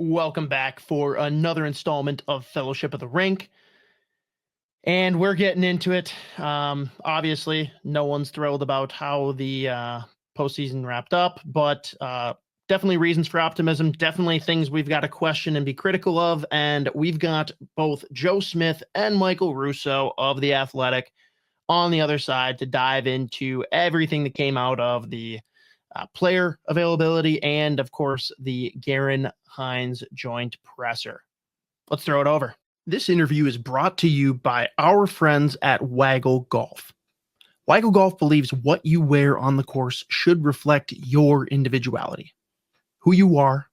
Welcome back for another installment of Fellowship of the Rink. And we're getting into it. Obviously, no one's thrilled about how the postseason wrapped up, but definitely reasons for optimism, definitely things we've got to question and be critical of. And we've got both Joe Smith and Michael Russo of The Athletic on the other side to dive into everything that came out of the player availability and, of course, the Guerin Hynes joint presser. Let's throw it over. This interview is brought to you by our friends at Waggle Golf. Waggle Golf believes what you wear on the course should reflect your individuality, who you are,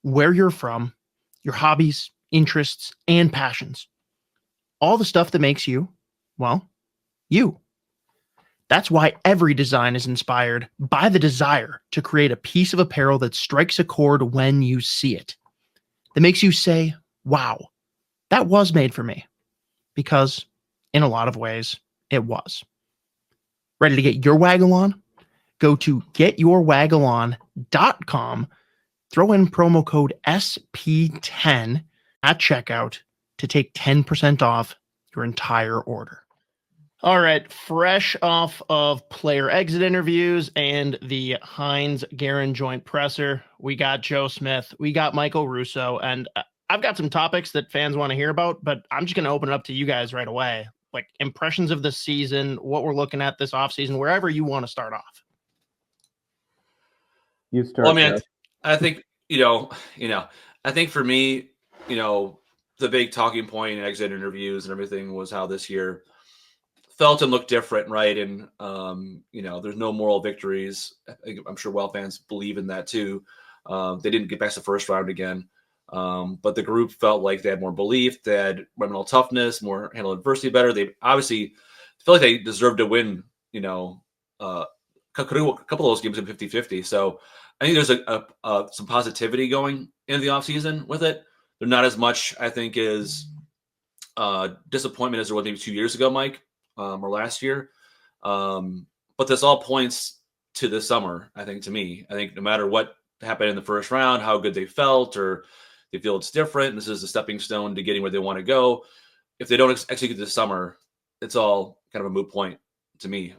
where you're from, your hobbies, interests, and passions. All the stuff that makes you, well, you. That's why every design is inspired by the desire to create a piece of apparel that strikes a chord when you see it, that makes you say, wow, that was made for me. Because in a lot of ways, it was. Ready to get your waggle on? Go to getyourwaggleon.com, throw in promo code SP10 at checkout to take 10% off your entire order. All right, fresh off of player exit interviews and the Hynes-Guerin joint presser, we got Joe Smith, we got Michael Russo, and I've got some topics that fans want to hear about, but I'm just going to open it up to you guys right away. Like impressions of the season, what we're looking at this offseason, wherever you want to start off. You start. Well, I mean, I think, I think for me, the big talking point in exit interviews and everything was how this year felt and looked different, right? And, there's no moral victories. I'm sure Wild fans believe in that too. They didn't get past the first round again. But the group felt like they had more belief, they had mental toughness, more handle adversity better. They obviously feel like they deserved to win, a couple of those games in 50-50. So I think there's some positivity going into the offseason with it. They're not as much, I think, as disappointment as there was maybe 2 years ago, Mike, or last year. But this all points to this summer, I think, to me. I think no matter what happened in the first round, how good they felt, or they feel it's different, this is a stepping stone to getting where they want to go. If they don't execute this summer, it's all kind of a moot point to me,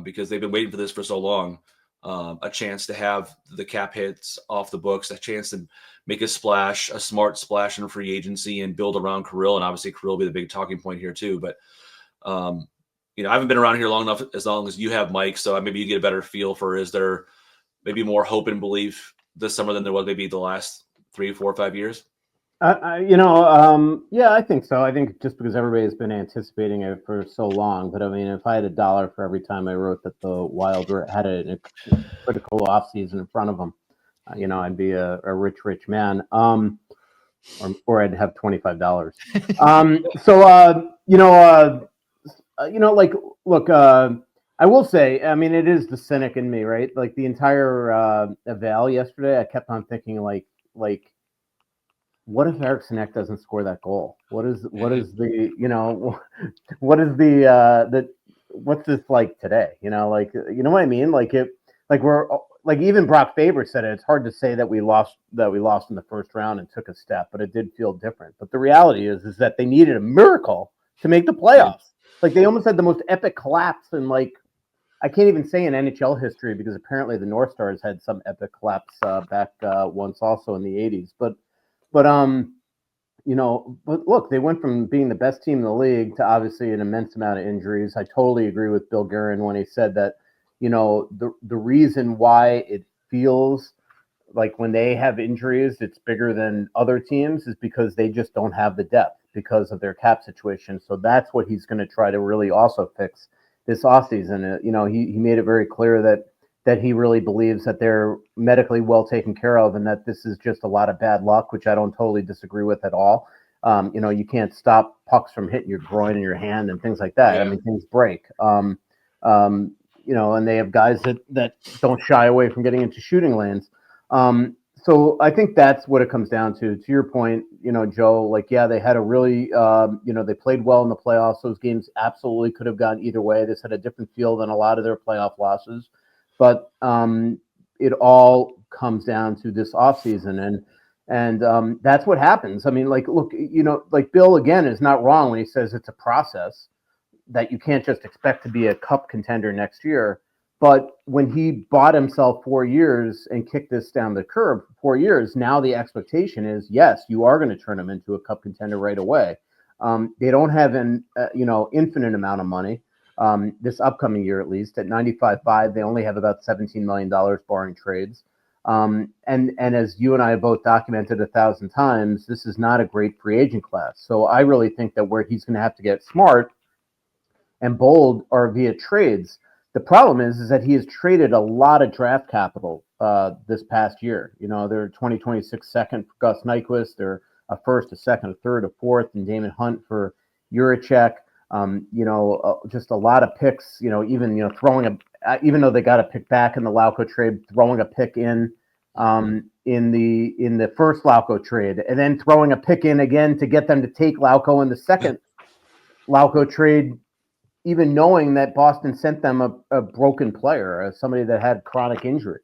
because they've been waiting for this for so long. A chance to have the cap hits off the books, a chance to make a splash, a smart splash in free agency and build around Kirill. And obviously Kirill will be the big talking point here too. But, I haven't been around here long enough, as long as you have, Mike. So maybe you get a better feel for, is there maybe more hope and belief this summer than there was maybe the last 3, 4, 5 years? Yeah, I think so. I think just because everybody's been anticipating it for so long. But I mean, if I had $1 for every time I wrote that the Wild had a critical offseason in front of them, I'd be a rich man. Or I'd have $25. Look, I will say, I mean, it is the cynic in me, right? Like the entire eval yesterday, I kept on thinking, like, what if Eriksson Ek doesn't score that goal? What's this like today? You know what I mean? Even Brock Faber said it. It's hard to say that we lost in the first round and took a step, but it did feel different. But the reality is that they needed a miracle to make the playoffs. Like they almost had the most epic collapse in I can't even say in NHL history, because apparently the North Stars had some epic collapse back once also in the 80s. But look, they went from being the best team in the league to obviously an immense amount of injuries. I totally agree with Bill Guerin when he said that, the reason why it feels like when they have injuries, it's bigger than other teams is because they just don't have the depth because of their cap situation. So that's what he's going to try to really also fix this offseason. He made it very clear that he really believes that they're medically well taken care of and that this is just a lot of bad luck, which I don't totally disagree with at all. You can't stop pucks from hitting your groin and your hand and things like that. Yeah. I mean, things break. And they have guys that don't shy away from getting into shooting lanes. So I think that's what it comes down to. To your point, Joe, they had a really, they played well in the playoffs. Those games absolutely could have gone either way. This had a different feel than a lot of their playoff losses. But it all comes down to this offseason. And that's what happens. I mean, like, look, like Bill, again, is not wrong when he says it's a process that you can't just expect to be a cup contender next year. But when he bought himself 4 years and kicked this down the curb for 4 years, now the expectation is, yes, you are going to turn him into a cup contender right away. They don't have an infinite amount of money this upcoming year, at least at 95.5. They only have about $17 million barring trades. And as you and I have both documented 1,000 times, this is not a great free agent class. So I really think that where he's going to have to get smart and bold are via trades. The problem is that he has traded a lot of draft capital this past year. They're 2026 second for Gus Nyquist. They're a first, a second, a third, a fourth, and Damon Hunt for Juracek. Just a lot of picks. Even throwing even though they got a pick back in the Lauko trade, throwing a pick in the first Lauko trade, and then throwing a pick in again to get them to take Lauko in the second Lauko trade, even knowing that Boston sent them a broken player, somebody that had chronic injury.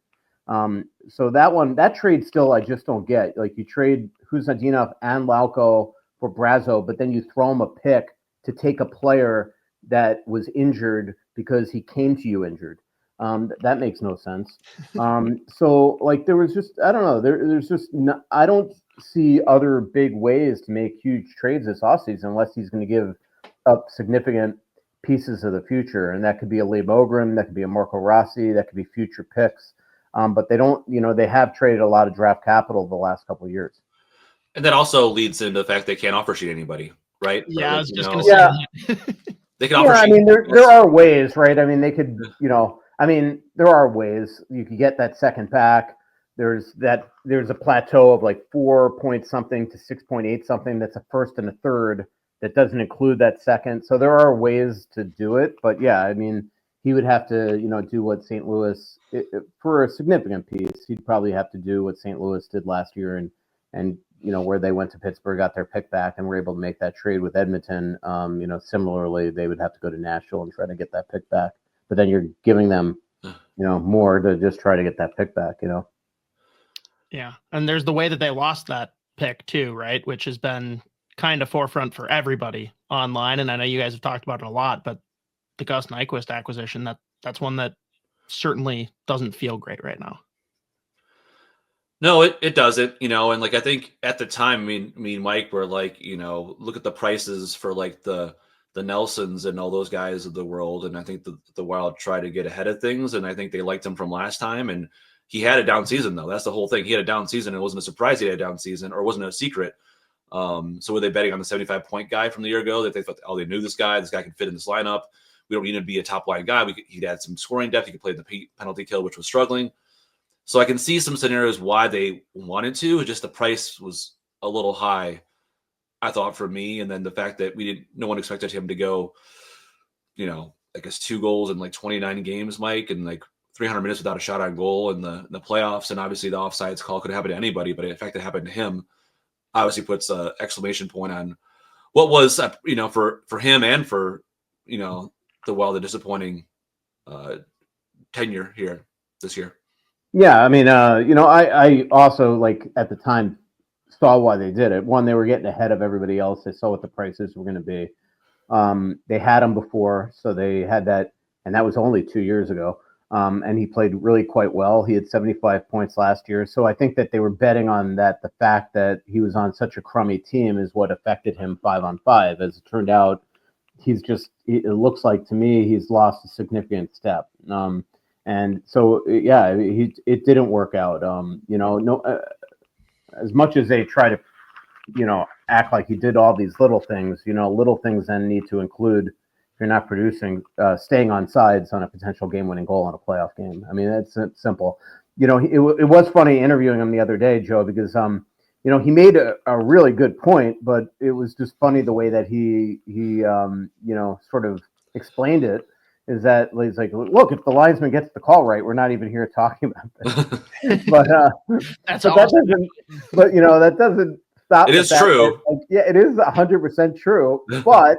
So that trade still I just don't get. Like, you trade Khusnutdinov and Lauko for Brazo, but then you throw him a pick to take a player that was injured because he came to you injured. That makes no sense. So like there was just, I don't know, there's just no, I don't see other big ways to make huge trades this offseason unless he's going to give up significant pieces of the future. And that could be a Lee Mogren, that could be a Marco Rossi, that could be future picks. But they don't, they have traded a lot of draft capital the last couple of years. And that also leads into the fact they can't offer sheet anybody, right? Yeah, I was just going to say that. They can offer sheet. I mean, there are ways, right? I mean, they could, there are ways you could get that second back. There's a plateau of like 4 point something to 6.8 something. That's a first and a third that doesn't include that second. So there are ways to do it. But yeah, I mean, he would have to, do what St. Louis, for a significant piece, he'd probably have to do what St. Louis did last year and where they went to Pittsburgh, got their pick back, and were able to make that trade with Edmonton. Similarly, they would have to go to Nashville and try to get that pick back. But then you're giving them, more to just try to get that pick back, Yeah. And there's the way that they lost that pick too, right? Which has been kind of forefront for everybody online. And I know you guys have talked about it a lot, but the Gus Nyquist acquisition, that's one that certainly doesn't feel great right now. No, it doesn't, and like I think at the time, me and Mike were like, look at the prices for like the Nelsons and all those guys of the world, and I think the Wild tried to get ahead of things, and I think they liked him from last time, and he had a down season though. That's the whole thing. He had a down season. It wasn't a surprise he had a down season, or it wasn't a secret. So were they betting on the 75-point guy from the year ago that they thought, they knew this guy can fit in this lineup. We don't need to be a top line guy. He'd add some scoring depth. He could play the penalty kill, which was struggling. So I can see some scenarios why they wanted to. Just the price was a little high, I thought, for me. And then the fact that no one expected him to go, I guess 2 goals in like 29 games, Mike, and like 300 minutes without a shot on goal in the playoffs. And obviously the offsides call could happen to anybody, but the fact that it happened to him obviously puts an exclamation point on what was, for him and for, the Wild, a disappointing tenure here this year. Yeah, I mean, I also, like, at the time saw why they did it. One, they were getting ahead of everybody else. They saw what the prices were going to be. They had him before, so they had that, and that was only 2 years ago. And he played really quite well. He had 75 points last year. So I think that they were betting on that. The fact that he was on such a crummy team is what affected him 5-on-5. As it turned out, it looks like to me, he's lost a significant step. And so, yeah, it didn't work out. As much as they try to, act like he did all these little things, little things then need to include, if you're not producing, staying on sides on a potential game-winning goal in a playoff game. I mean, it's simple. It was funny interviewing him the other day, Joe, because, he made a really good point, but it was just funny the way that he sort of explained it. Is that he's like, look, if the linesman gets the call right, we're not even here talking about this. But that doesn't stop. It is true. It is 100% true. But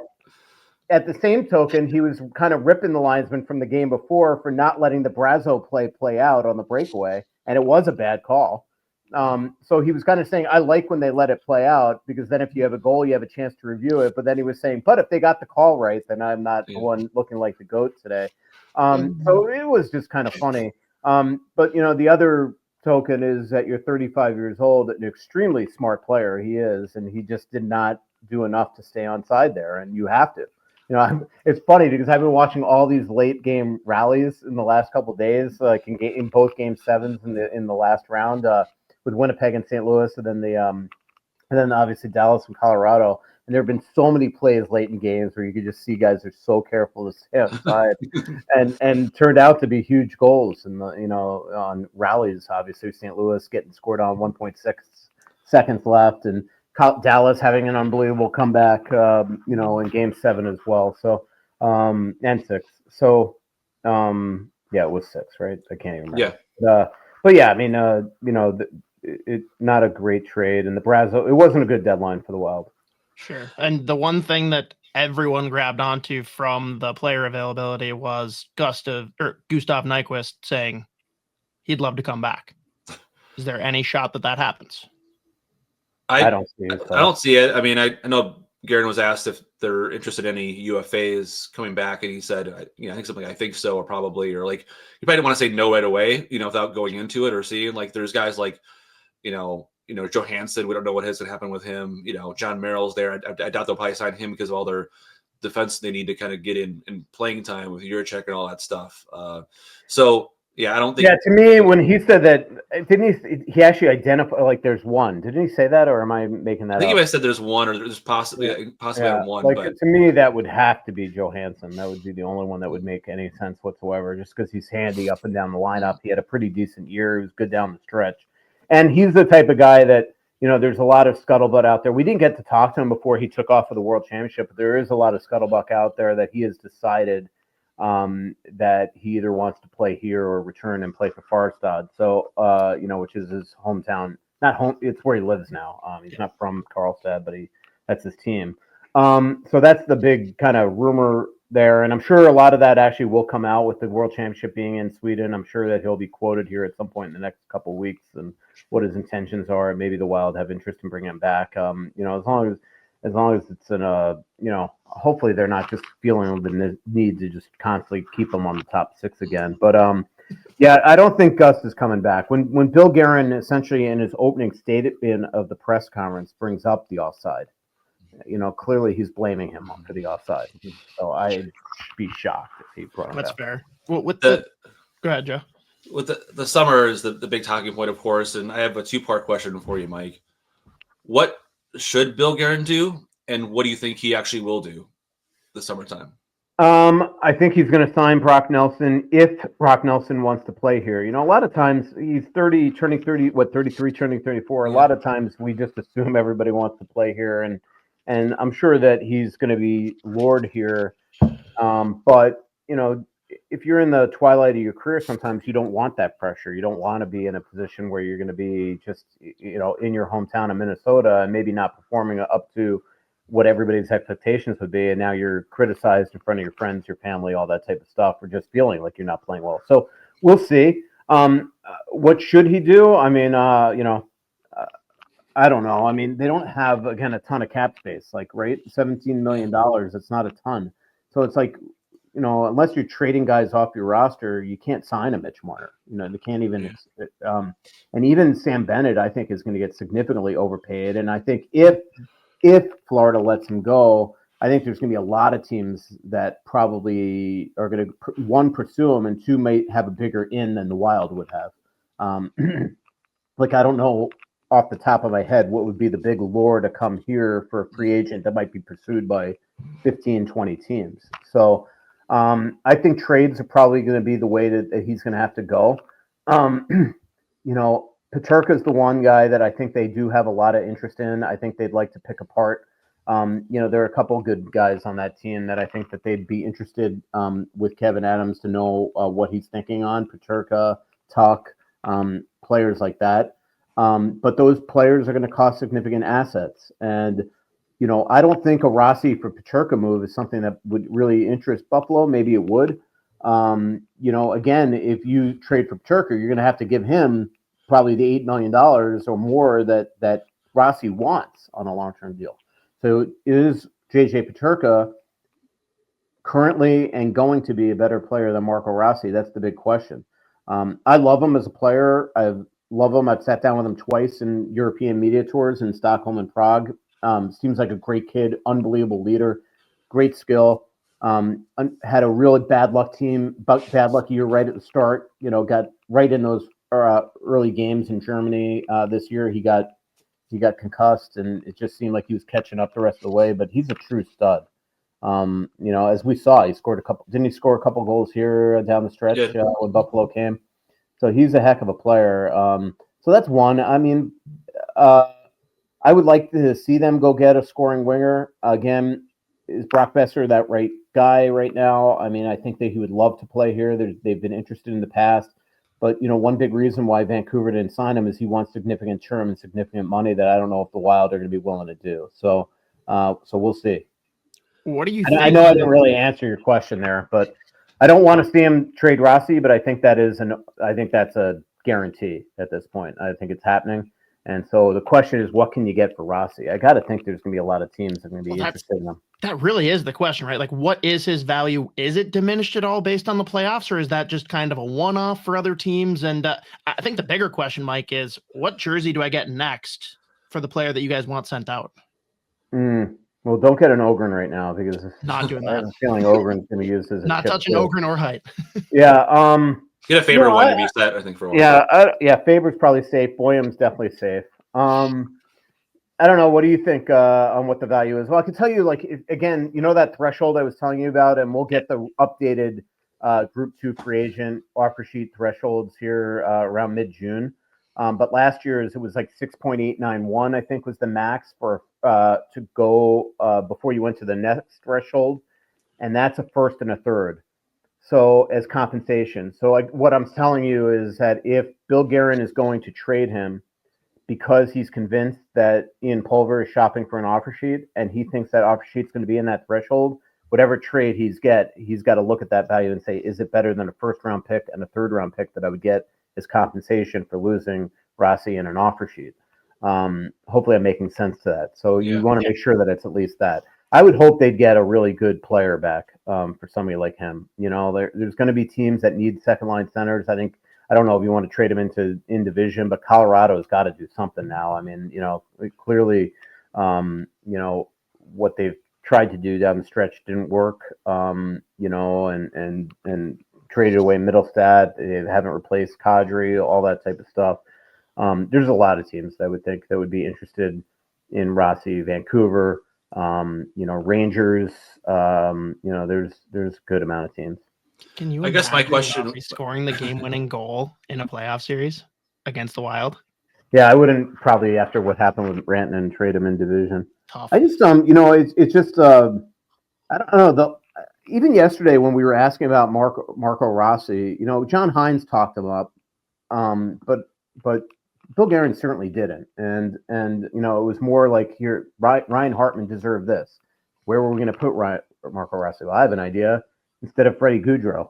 at the same token, he was kind of ripping the linesman from the game before for not letting the Brazo play out on the breakaway, and it was a bad call. So he was kind of saying, I like when they let it play out, because then if you have a goal, you have a chance to review it. But then he was saying, but if they got the call right, then I'm not the one looking like the GOAT today. So it was just kind of funny. But, the other token is that you're 35 years old, an extremely smart player he is, and he just did not do enough to stay on side there, and you have to. It's funny because I've been watching all these late game rallies in the last couple of days, like in both game sevens in the last round with Winnipeg and St. Louis, and then obviously Dallas and Colorado. And there have been so many plays late in games where you could just see guys are so careful to stay outside, and turned out to be huge goals. And on rallies, obviously St. Louis getting scored on 1.6 seconds left, and Dallas having an unbelievable comeback, in Game 7 as well. So, and 6. So, yeah, it was 6, right? I can't even remember. Yeah. But yeah, I mean, it not a great trade, and it wasn't a good deadline for the Wild. Sure. And the one thing that everyone grabbed onto from the player availability was Gustav Nyquist saying he'd love to come back. Is there any shot that happens? I don't see it. I don't see it. I mean, I know Guerin was asked if they're interested in any UFAs coming back, and he said, I think something I think so, or probably, or like, you probably don't want to say no right away, without going into it or seeing, like, there's guys like, Johansson. We don't know what has to happen with him. John Merrill's there. I doubt they'll probably sign him because of all their defense they need to kind of get in playing time with Juracek and all that stuff. So yeah, I don't think. Yeah, to me, when he said that, didn't he actually identify, like, there's one? Didn't he say that, or am I making that up? I think he might have said there's one, or there's possibly one. Like, but to me, that would have to be Johansson. That would be the only one that would make any sense whatsoever, just because he's handy up and down the lineup. He had a pretty decent year. He was good down the stretch. And he's the type of guy that, there's a lot of scuttlebutt out there. We didn't get to talk to him before he took off for the World Championship, but there is a lot of scuttlebutt out there that he has decided that he either wants to play here or return and play for Farstad. So, which is his hometown, not home. It's where he lives now. He's not from Karlstad, but that's his team. So that's the big kind of rumor there. And I'm sure a lot of that actually will come out with the World Championship being in Sweden. I'm sure that he'll be quoted here at some point in the next couple of weeks and what his intentions are. And maybe the Wild have interest in bringing him back. As long as it's in hopefully they're not just feeling the need to just constantly keep them on the top 6 again. But yeah, I don't think Gus is coming back. When Bill Guerin essentially in his opening statement of the press conference brings up the offside, clearly he's blaming him for the offside. So I'd be shocked if he brought it That's up. fair. Well, go ahead, Joe. With the summer is the big talking point, of course, and I have a 2-part question for you, Mike. What should Bill Guerin do, and what do you think he actually will do this summertime? I think he's going to sign Brock Nelson if Brock Nelson wants to play here. A lot of times he's 33, turning 34. A lot of times we just assume everybody wants to play here, and I'm sure that he's going to be lured here. But if you're in the twilight of your career, sometimes you don't want that pressure. You don't want to be in a position where you're going to be just, in your hometown of Minnesota and maybe not performing up to what everybody's expectations would be. And now you're criticized in front of your friends, your family, all that type of stuff, or just feeling like you're not playing well. So we'll see. What should he do? I mean, I don't know. I mean, they don't have, again, a ton of cap space, like, right? $17 million. It's not a ton. So it's like, unless you're trading guys off your roster, you can't sign a Mitch Marner. They can't even. And even Sam Bennett, I think, is going to get significantly overpaid. And I think if Florida lets him go, I think there's going to be a lot of teams that probably are going to, 1, pursue him, and 2, might have a bigger in than the Wild would have. Like, I don't know off the top of my head what would be the big lure to come here for a free agent that might be pursued by 15, 20 teams. So I think trades are probably going to be the way that he's going to have to go. Peterka is the one guy that I think they do have a lot of interest in. I think they'd like to pick apart. There are a couple of good guys on that team that I think that they'd be interested with Kevin Adams to know what he's thinking on. Peterka, Tuck, players like that. But those players are going to cost significant assets. And I don't think a Rossi for Peterka move is something that would really interest Buffalo. Maybe it would. Again, if you trade for Peterka, you're going to have to give him probably the $8 million or more that Rossi wants on a long-term deal. So is JJ Peterka currently and going to be a better player than Marco Rossi? That's the big question. I love him as a player. I love him. I've sat down with him twice in European media tours in Stockholm and Prague. Seems like a great kid, unbelievable leader, great skill. Had a really bad luck year right at the start. Got right in those early games in Germany this year. He got concussed, and it just seemed like he was catching up the rest of the way. But he's a true stud. As we saw, he scored a couple. Didn't he score a couple goals here down the stretch when Buffalo came? So he's a heck of a player. So that's one. I mean, I would like to see them go get a scoring winger. Again, is Brock Besser that right guy right now? I mean, I think that he would love to play here. They've been interested in the past. But, one big reason why Vancouver didn't sign him is he wants significant term and significant money that I don't know if the Wild are going to be willing to do. So we'll see. What do you think? think? I know I didn't really answer your question there, but I don't want to see him trade Rossi, but I think that's a guarantee at this point. I think it's happening. And so the question is, what can you get for Rossi? I got to think there's going to be a lot of teams that are going to be interested in him. That really is the question, right? Like, what is his value? Is it diminished at all based on the playoffs, or is that just kind of a one-off for other teams? And I think the bigger question, Mike, is what jersey do I get next for the player that you guys want sent out? Well, don't get an Ogren right now because not doing that. I have a feeling Ogren's going to use as a not touching Ogren or Height. Yeah. Get a Faber one to be set, I think, for a while. Yeah. Faber's probably safe. Boyum's definitely safe. I don't know. What do you think on what the value is? Well, I can tell you, again, that threshold I was telling you about, and we'll get the updated Group 2 free agent offer sheet thresholds here around mid-June. But last year's, it was like 6.891, I think, was the max for to go before you went to the next threshold. And that's a first and a third. So as compensation. So what I'm telling you is that if Bill Guerin is going to trade him because he's convinced that Ian Pulver is shopping for an offer sheet and he thinks that offer sheet's going to be in that threshold, whatever trade he's got to look at that value and say, is it better than a first round pick and a third round pick that I would get as compensation for losing Rossi in an offer sheet? Hopefully I'm making sense to that. So you want to make sure that it's at least that. I would hope they'd get a really good player back for somebody like him. There's going to be teams that need second line centers. I don't know if you want to trade him in division, but Colorado's got to do something now. I mean, clearly, what they've tried to do down the stretch didn't work. And traded away Middlestat. They haven't replaced Kadri, all that type of stuff. There's a lot of teams that I would think that would be interested in Rossi. Vancouver, Rangers. There's a good amount of teams. Can you? I guess my question: Rossi scoring the game-winning goal in a playoff series against the Wild. Yeah, I wouldn't probably after what happened with Rantanen trade him in division. Tough. I just it's just I don't know even yesterday when we were asking about Marco Rossi, John Hynes talked him up, but Bill Guerin certainly didn't, and it was more like here Ryan Hartman deserved this. Where were we going to put Marco Rossi? Well, I have an idea. Instead of Freddie Gaudreau,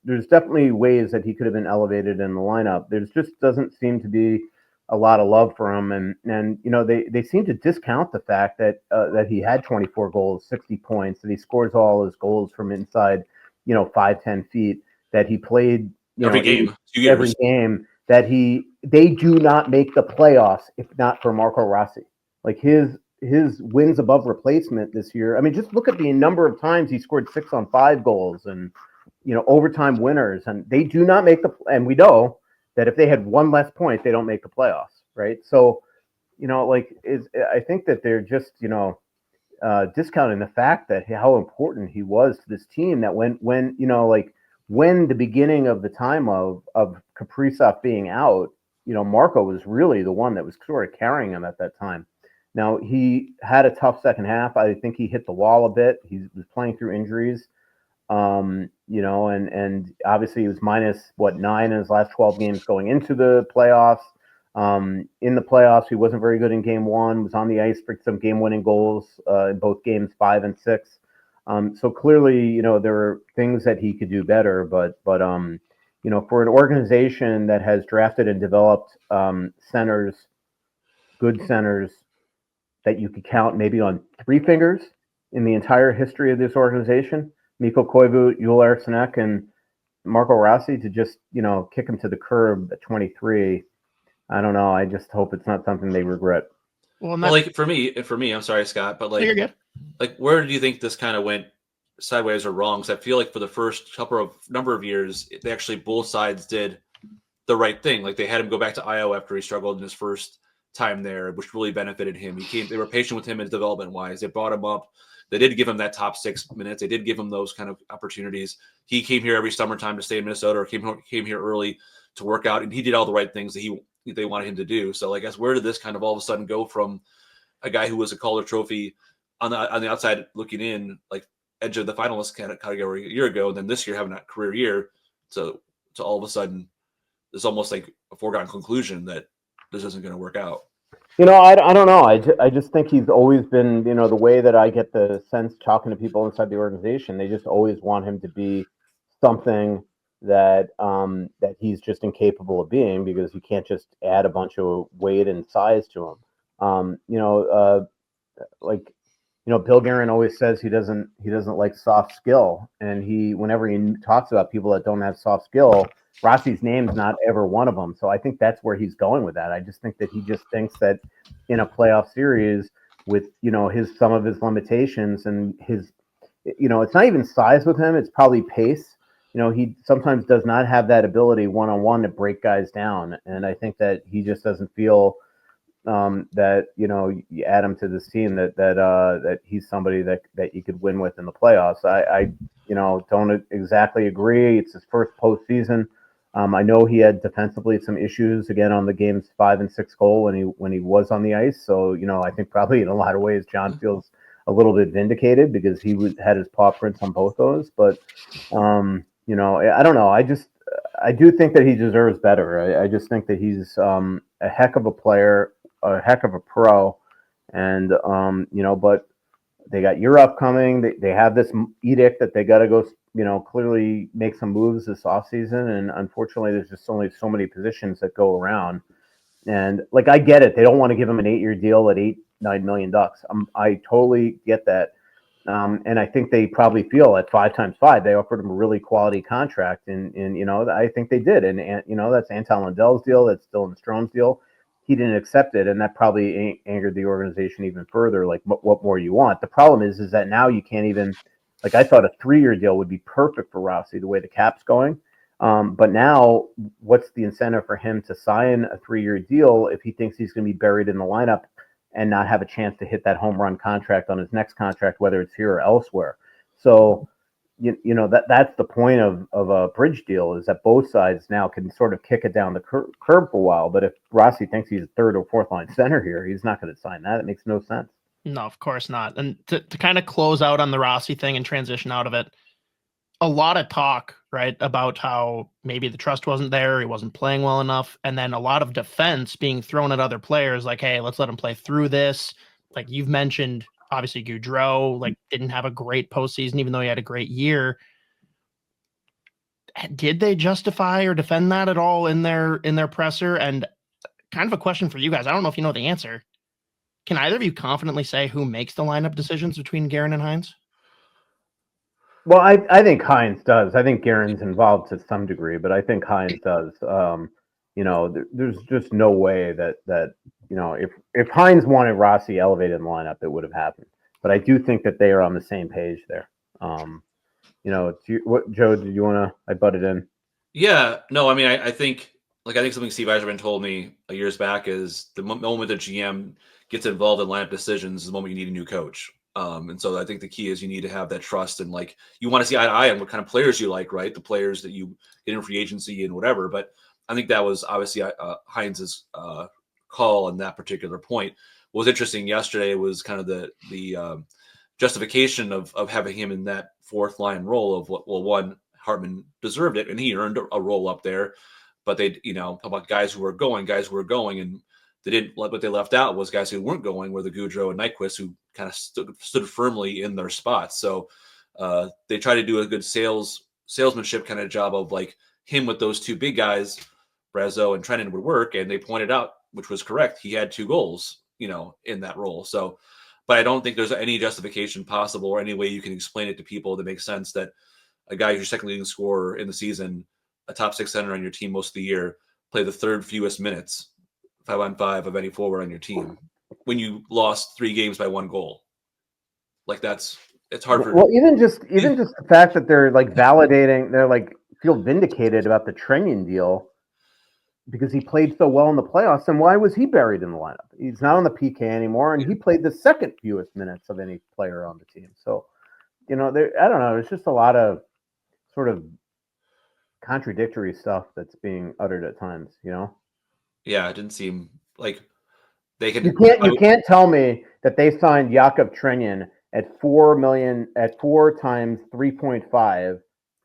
there's definitely ways that he could have been elevated in the lineup. There just doesn't seem to be a lot of love for him, and they seem to discount the fact that he had 24 goals, 60 points, that he scores all his goals from inside 5-10 feet, that he played every game, that they do not make the playoffs if not for Marco Rossi. Like his wins above replacement this year. I mean, just look at the number of times he scored 6-on-5 goals and overtime winners, and they do not make and we know that if they had one less point, they don't make the playoffs, right? So, I think that they're just discounting the fact that how important he was to this team. That when the beginning of the time of Kaprizov being out, Marco was really the one that was sort of carrying him at that time. Now, he had a tough second half. I think he hit the wall a bit. He was playing through injuries, and obviously he was minus 9 in his last 12 games going into the playoffs. In the playoffs, he wasn't very good in game 1, was on the ice for some game-winning goals in both games 5 and 6. So clearly, there were things that he could do better, but for an organization that has drafted and developed centers, good centers that you could count maybe on 3 fingers in the entire history of this organization, Mikko Koivu, Joel Eriksson and Marco Rossi, to just, kick him to the curb at 23. I don't know. I just hope it's not something they regret. Well, like for me, I'm sorry, Scott, but you're good. Like, where do you think this kind of went sideways or wrong? Because I feel like for the first number of years, they actually both sides did the right thing. Like, they had him go back to Iowa after he struggled in his first time there, which really benefited him. They were patient with him as development wise. They brought him up. They did give him that top 6 minutes. They did give him those kind of opportunities. He came here every summertime to stay in Minnesota, or came here early to work out, and he did all the right things that they wanted him to do. So, I guess, where did this kind of all of a sudden go from a guy who was a Calder Trophy on the outside looking in, like edge of the finalist category a year ago, and then this year having that career year, to all of a sudden it's almost like a foregone conclusion that this isn't going to work out? I don't know. I just think he's always been, the way that I get the sense talking to people inside the organization, they just always want him to be something that that he's just incapable of being, because you can't just add a bunch of weight and size to him. Bill Guerin always says he doesn't like soft skill, and whenever he talks about people that don't have soft skill, Rossi's name's not ever one of them. So I think that's where he's going with that. I just think that he just thinks that in a playoff series with some of his limitations and his, it's not even size with him, it's probably pace. He sometimes does not have that ability one-on-one to break guys down, and I think that he just doesn't feel that you add him to this team that he's somebody that you could win with in the playoffs. I don't exactly agree. It's his first postseason. I know he had defensively some issues again on the game's 5 and 6 goal when he was on the ice. So I think probably in a lot of ways John feels a little bit vindicated because he had his paw prints on both those. But I don't know. I do think that he deserves better. I just think that he's a heck of a player, a heck of a pro, and but they got Europe coming. They have this edict that they got to go, clearly make some moves this offseason, and unfortunately, there's just only so many positions that go around. And I get it; they don't want to give him an 8-year deal at $8-9 million. I totally get that, and I think they probably feel at 5 times 5 they offered him a really quality contract, and I think they did, and that's Anton Lundell's deal, that's Dylan Strome's deal. He didn't accept it, and that probably angered the organization even further. Like, what more you want? The problem is that now you can't even, I thought a 3-year deal would be perfect for Rossi the way the cap's going. But now, what's the incentive for him to sign a 3-year deal if he thinks he's going to be buried in the lineup and not have a chance to hit that home run contract on his next contract, whether it's here or elsewhere? So, that's the point of a bridge deal, is that both sides now can sort of kick it down the curb for a while. But if Rossi thinks he's a 3rd or 4th line center here, he's not going to sign that. It makes no sense. No, of course not. And to kind of close out on the Rossi thing and transition out of it, a lot of talk, right, about how maybe the trust wasn't there, he wasn't playing well enough, and then a lot of defense being thrown at other players, like, hey, let's let him play through this. Like you've mentioned, obviously Gaudreau didn't have a great postseason, even though he had a great year. Did they justify or defend that at all in their presser? And kind of a question for you guys. I don't know if you know the answer. Can either of you confidently say who makes the lineup decisions between Guerin and Hynes? Well, I think Hynes does. I think Guerin's involved to some degree, but I think Hynes does. There's just no way that if Hynes wanted Rossi elevated in the lineup, it would have happened. But I do think that they are on the same page there. Joe, did you want to? I butted in. Yeah, no, I mean, I think something Steve Yzerman told me years back is the moment the GM gets involved in lineup decisions is the moment you need a new coach. And so I think the key is you need to have that trust, and you want to see eye to eye on what kind of players you like, right? The players that you get in free agency and whatever. But I think that was obviously Hynes's call on that particular point. What was interesting yesterday was kind of the justification of having him in that 4th line role of one, Hartman deserved it and he earned a role up there, but they, about guys who were going, and they didn't. What they left out was guys who weren't going, were the Gaudreau and Nyquist, who kind of stood firmly in their spots. So they try to do a good salesmanship kind of job of him with those two big guys, Brazo and Trennan, would work. And they pointed out, which was correct, he had 2 goals, in that role. So, but I don't think there's any justification possible or any way you can explain it to people that makes sense that a guy who's your second leading scorer in the season, a top 6 center on your team most of the year, play the 3rd fewest minutes, 5-on-5 of any forward on your team when you lost 3 games by 1 goal. Like it's hard for. Well, even just the fact that they're like validating, they're like feel vindicated about the Trenyan deal because he played so well in the playoffs. And why was he buried in the lineup? He's not on the PK anymore, and he played the 2nd fewest minutes of any player on the team. So, I don't know. There's just a lot of sort of contradictory stuff that's being uttered at times. Yeah, it didn't seem like they could. You can't tell me that they signed Jakub Trenyan at $4 million at 4 times 3.5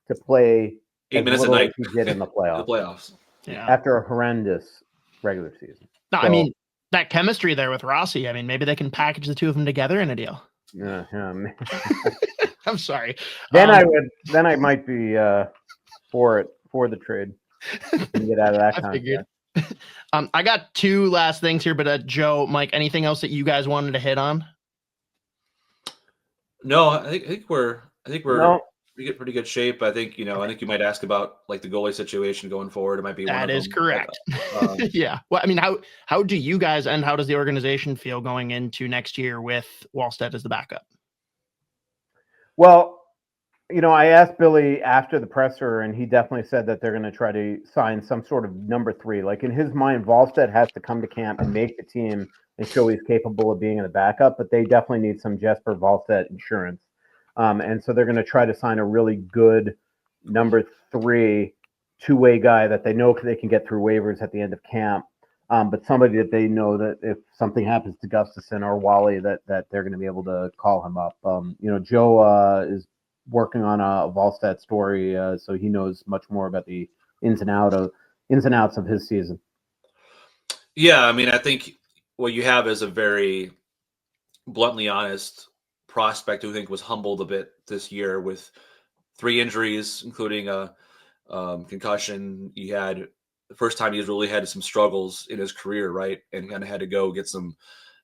to play 8 minutes a night he did in the playoffs. The playoffs. Yeah. After a horrendous regular season. No, I mean that chemistry there with Rossi. I mean, maybe they can package the two of them together in a deal. Yeah. I'm sorry. Then I might be for the trade and get out of that contract. I got 2 last things here, but Joe, Mike, anything else that you guys wanted to hit on? No, I think we're we get pretty good shape. I think I think you might ask about like the goalie situation going forward. It might be that one is of them. correct. Yeah. Well, I mean, how do you guys and how does the organization feel going into next year with Wallstedt as the backup? Well, I asked Billy after the presser, and he definitely said that they're going to try to sign some sort of number 3. Like in his mind, Wallstedt has to come to camp and make the team and show he's capable of being in the backup, but they definitely need some Jesper Wallstedt insurance. And so they're going to try to sign a really good number 3 two-way guy that they know they can get through waivers at the end of camp. But somebody that they know that if something happens to Gustavsson or Wally, that they're going to be able to call him up. Joe is working on a Wallstedt story, so he knows much more about the ins and outs of his season. Yeah, I mean, I think what you have is a very bluntly honest prospect who I think was humbled a bit this year with 3 injuries, including a concussion. He had the first time he's really had some struggles in his career, right? And kind of had to go get some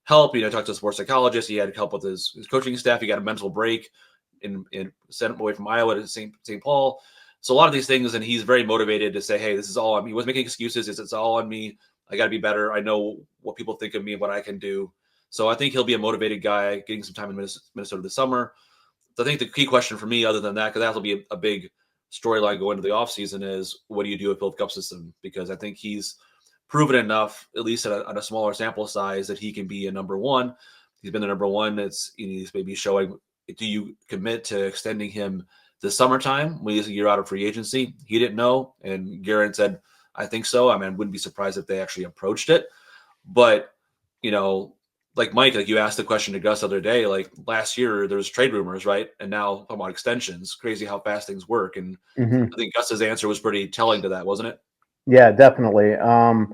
help. Talked to a sports psychologist. He had help with his coaching staff. He got a mental break and sent him away from Iowa to St. Paul. So a lot of these things, and he's very motivated to say, hey, this is all on me. He wasn't making excuses. It's all on me. I got to be better. I know what people think of me and what I can do. So I think he'll be a motivated guy getting some time in Minnesota this summer. So I think the key question for me, other than that, because that'll be a big storyline going into the offseason, is what do you do with Bill Gustavsson? Because I think he's proven enough, at least on a smaller sample size, that he can be a number 1. He's been the number 1. He's maybe showing, do you commit to extending him this summertime when he's a year out of free agency? He didn't know. And Guerin said, I think so. I mean, I wouldn't be surprised if they actually approached it. But, like Mike, like you asked the question to Gus the other day, like last year there was trade rumors, right? And now talking about extensions, crazy how fast things work. And I think Gus's answer was pretty telling to that, wasn't it? Yeah, definitely. I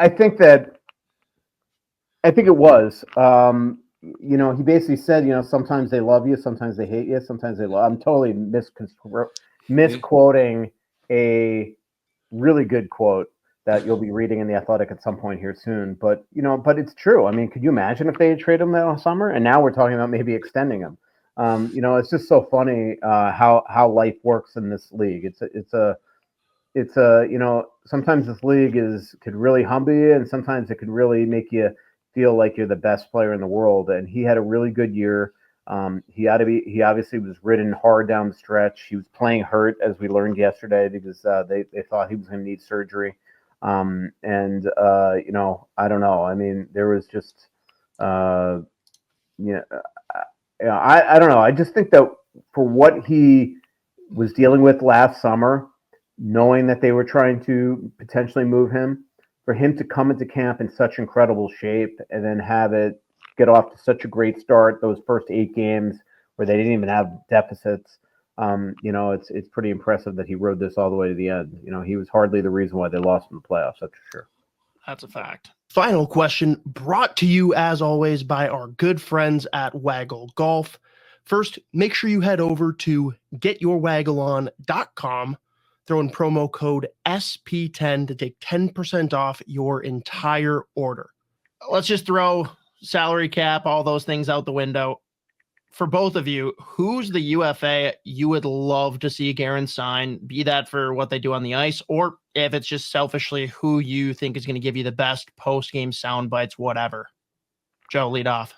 think it was. He basically said, sometimes they love you, sometimes they hate you, sometimes they love. I'm totally misquoting a really good quote that you'll be reading in The Athletic at some point here soon. But it's true. I mean, could you imagine if they had traded him that summer? And now we're talking about maybe extending him. It's just so funny how life works in this league. It's sometimes this league could really humble you, and sometimes it could really make you feel like you're the best player in the world. And he had a really good year. He obviously was ridden hard down the stretch. He was playing hurt, as we learned yesterday, because they thought he was going to need surgery. I don't know. I mean, there was just, I don't know. I just think that for what he was dealing with last summer, knowing that they were trying to potentially move him, for him to come into camp in such incredible shape and then have it get off to such a great start, those first 8 games where they didn't even have deficits. It's pretty impressive that he rode this all the way to the end. He was hardly the reason why they lost in the playoffs, that's for sure. That's a fact. Final question, brought to you as always by our good friends at Waggle Golf. First, make sure you head over to getyourwaggleon.com throw in promo code SP10 to take 10% off your entire order. Let's just throw salary cap, all those things out the window. For both of you, who's the UFA you would love to see Guerin sign, be that for what they do on the ice, or if it's just selfishly who you think is going to give you the best post-game sound bites, whatever? Joe, lead off.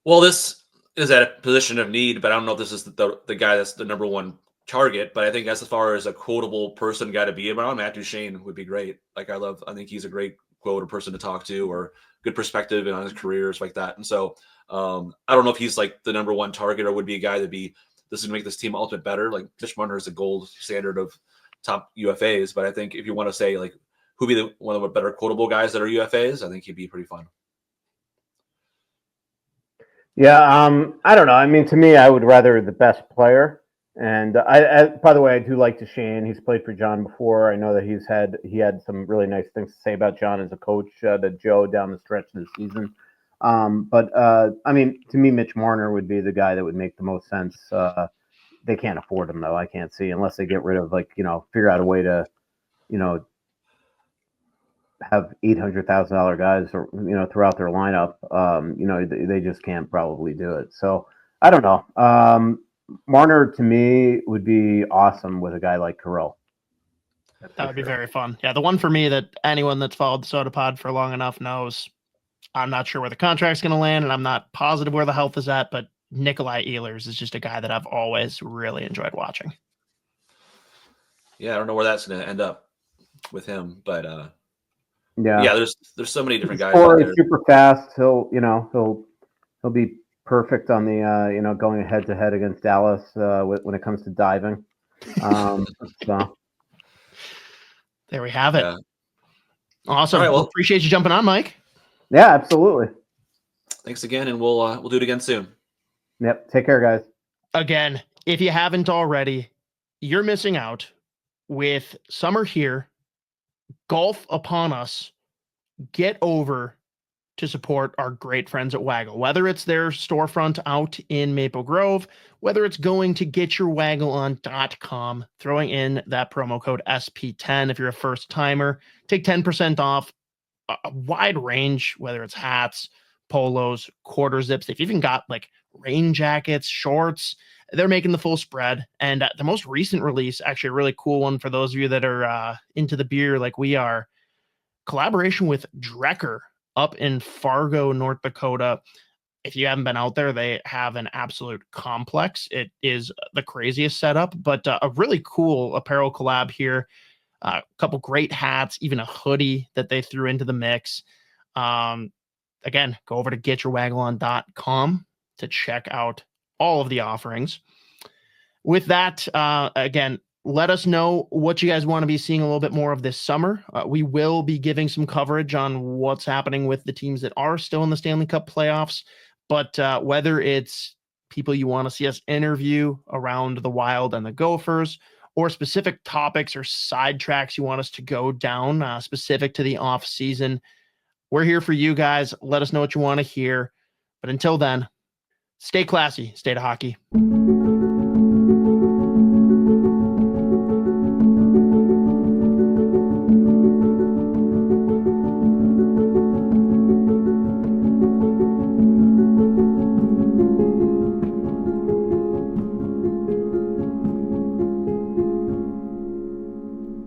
Well, this is at a position of need, but I don't know if this is the guy that's the number one target. But I think as far as a quotable person guy to be around, Matt Duchene would be great. Like I think he's a great quote person to talk to, or good perspective on his career, stuff like that. And so I don't know if he's like the number one target or would be a guy this would make this team ultimate better. Like Mitch Marner is the gold standard of top UFAs, but I think if you want to say like who'd be one of the better quotable guys that are UFAs, I think he'd be pretty fun. Yeah, I don't know. I mean, to me, I would rather the best player. And I by the way, I do like Duchene. He's played for John before. I know that he had some really nice things to say about John as a coach to Joe down the stretch of the season. But I mean, to me, Mitch Marner would be the guy that would make the most sense. They can't afford him though. I can't see unless they get rid of figure out a way to, have $800,000 guys or throughout their lineup. They just can't probably do it. So I don't know. Marner to me would be awesome with a guy like Kirill. That would be very fun. Yeah, the one for me that anyone that's followed the SOTA Pod for long enough knows. I'm not sure where the contract's going to land, and I'm not positive where the health is at, but Nikolai Ehlers is just a guy that I've always really enjoyed watching. Yeah, I don't know where that's going to end up with him, but yeah, there's so many different guys out there. Super fast. He'll be perfect on the going head to head against Dallas when it comes to diving. So there we have it. Yeah. Awesome. All right, well, appreciate you jumping on, Mike. Yeah, absolutely. Thanks again, and we'll do it again soon. Yep. Take care, guys. Again, if you haven't already, you're missing out. With summer here, golf upon us, get over to support our great friends at Waggle. Whether it's their storefront out in Maple Grove, whether it's going to getyourwaggleon.com, throwing in that promo code SP10 if you're a first timer, take 10% off a wide range, whether it's hats, polos, quarter zips. They've even got like rain jackets, shorts. They're making the full spread. And the most recent release, actually a really cool one for those of you that are into the beer like we are, collaboration with Drecker up in Fargo, North Dakota. If you haven't been out there, they have an absolute complex. It is the craziest setup, but a really cool apparel collab here. A couple great hats, even a hoodie that they threw into the mix. Again, go over to getyourwaggleon.com to check out all of the offerings. With that, again, let us know what you guys want to be seeing a little bit more of this summer. We will be giving some coverage on what's happening with the teams that are still in the Stanley Cup playoffs. But whether it's people you want to see us interview around the Wild and the Gophers, or specific topics or sidetracks you want us to go down specific to the off season, we're here for you guys. Let us know what you want to hear. But until then, stay classy, stay to hockey.